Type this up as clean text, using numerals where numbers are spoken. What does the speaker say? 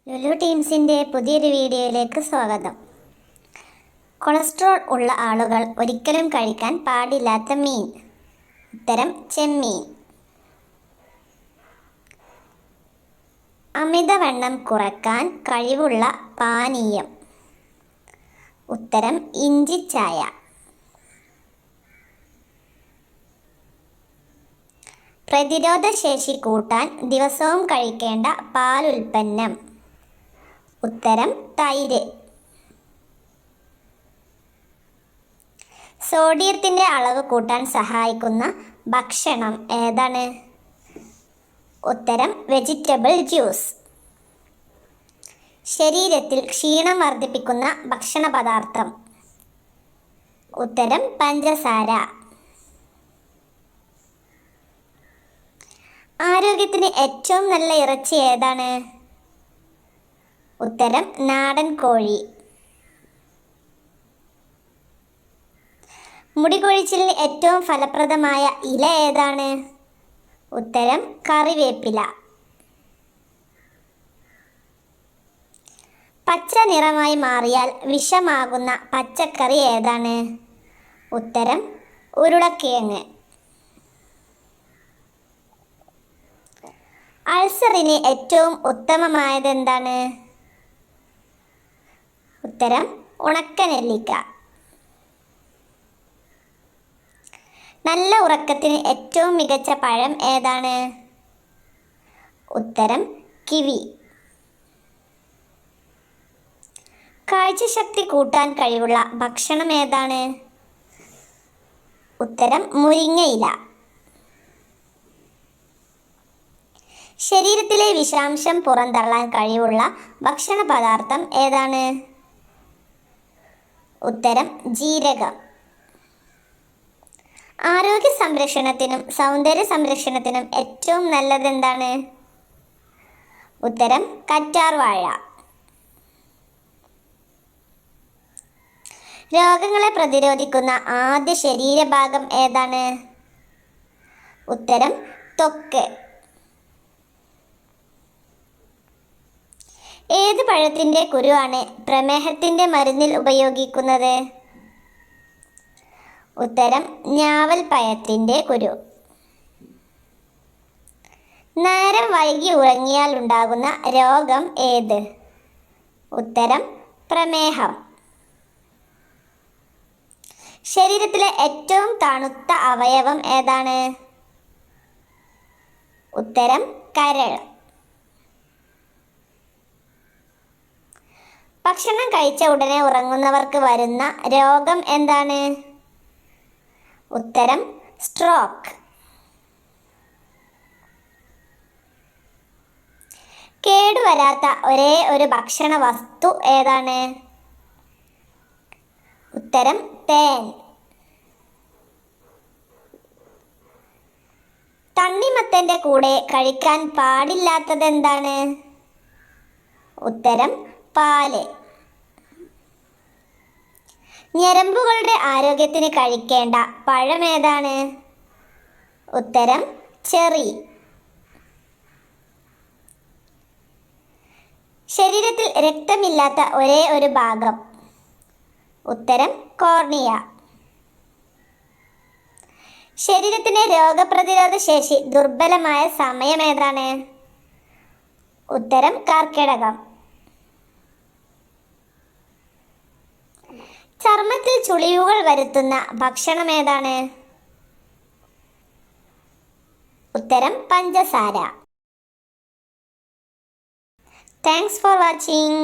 ലുലു ടീംസിൻ്റെ പുതിയൊരു വീഡിയോയിലേക്ക് സ്വാഗതം. കൊളസ്ട്രോൾ ഉള്ള ആളുകൾ ഒരിക്കലും കഴിക്കാൻ പാടില്ലാത്ത മീൻ. ഉത്തരം ചെമ്മീൻ. അമിതവണ്ണം കുറയ്ക്കാൻ കഴിവുള്ള പാനീയം. ഉത്തരം ഇഞ്ചിച്ചായ. പ്രതിരോധശേഷി കൂട്ടാൻ ദിവസവും കഴിക്കേണ്ട പാലുൽപ്പന്നം. ഉത്തരം തൈര്. സോഡിയത്തിൻ്റെ അളവ് കൂട്ടാൻ സഹായിക്കുന്ന ഭക്ഷണം ഏതാണ്? ഉത്തരം വെജിറ്റബിൾ ജ്യൂസ്. ശരീരത്തിൽ ക്ഷീണം വർദ്ധിപ്പിക്കുന്ന ഭക്ഷണ പദാർത്ഥം. ഉത്തരം പഞ്ചസാര. ആരോഗ്യത്തിന് ഏറ്റവും നല്ല ഇറച്ചി ഏതാണ്? ഉത്തരം നാടൻ കോഴി. മുടി കൊഴിച്ചിലിന് ഏറ്റവും ഫലപ്രദമായ ഇല ഏതാണ്? ഉത്തരം കറിവേപ്പില. പച്ച നിറമായി മാറിയാൽ വിഷമാകുന്ന പച്ചക്കറി ഏതാണ്? ഉത്തരം ഉരുളക്കിഴങ്ങ്. അൾസറിന് ഏറ്റവും ഉത്തമമായത് എന്താണ്? ഉത്തരം ഉണക്കനെല്ലിക്ക. നല്ല ഉറക്കത്തിന് ഏറ്റവും മികച്ച പഴം ഏതാണ്? ഉത്തരം കിവി. കാഴ്ചശക്തി കൂട്ടാൻ കഴിവുള്ള ഭക്ഷണം ഏതാണ്? ഉത്തരം മുരിങ്ങയില. ശരീരത്തിലെ വിഷാംശം പുറന്തള്ളാൻ കഴിവുള്ള ഭക്ഷണ പദാർത്ഥം ഏതാണ്? ഉത്തരം ജീരകം. ആരോഗ്യ സംരക്ഷണത്തിനും സൗന്ദര്യ സംരക്ഷണത്തിനും ഏറ്റവും നല്ലത് എന്താണ്? ഉത്തരം കറ്റാർവാഴ. രോഗങ്ങളെ പ്രതിരോധിക്കുന്ന ആദ്യ ശരീരഭാഗം ഏതാണ്? ഉത്തരം ത്വക്ക്. ഏത് പഴത്തിൻ്റെ കുരുവാണ് പ്രമേഹത്തിൻ്റെ മരുന്നിൽ ഉപയോഗിക്കുന്നത്? ഉത്തരം ഞാവൽ പഴത്തിൻ്റെ കുരു. നേരം വൈകി ഉറങ്ങിയാൽ ഉണ്ടാകുന്ന രോഗം ഏത്? ഉത്തരം പ്രമേഹം. ശരീരത്തിലെ ഏറ്റവും തണുത്ത അവയവം ഏതാണ്? ഉത്തരം കരൾ. ഭക്ഷണം കഴിച്ച ഉടനെ ഉറങ്ങുന്നവർക്ക് വരുന്ന രോഗം എന്താണ്? ഉത്തരം സ്ട്രോക്ക്. കേടുവരാത്ത ഒരേ ഒരു ഭക്ഷണ വസ്തു ഏതാണ്? ഉത്തരം തേൻ. തണ്ണിമത്തൻ്റെ കൂടെ കഴിക്കാൻ പാടില്ലാത്തത് എന്താണ്? ഉത്തരം പാല്. ഞരമ്പുകളുടെ ആരോഗ്യത്തിന് കഴിക്കേണ്ട പഴം ഏതാണ്? ഉത്തരം ചെറി. ശരീരത്തിൽ രക്തമില്ലാത്ത ഒരേ ഒരു ഭാഗം. ഉത്തരം കോർണിയ. ശരീരത്തിന് രോഗപ്രതിരോധ ശേഷി ദുർബലമായ സമയം ഏതാണ്? ഉത്തരം കർക്കിടകം. ചർമ്മത്തിൽ ചുളിവുകൾ വരുത്തുന്ന ഭക്ഷണം ഏതാണ്? ഉത്തരം പഞ്ചസാര. Thanks for watching.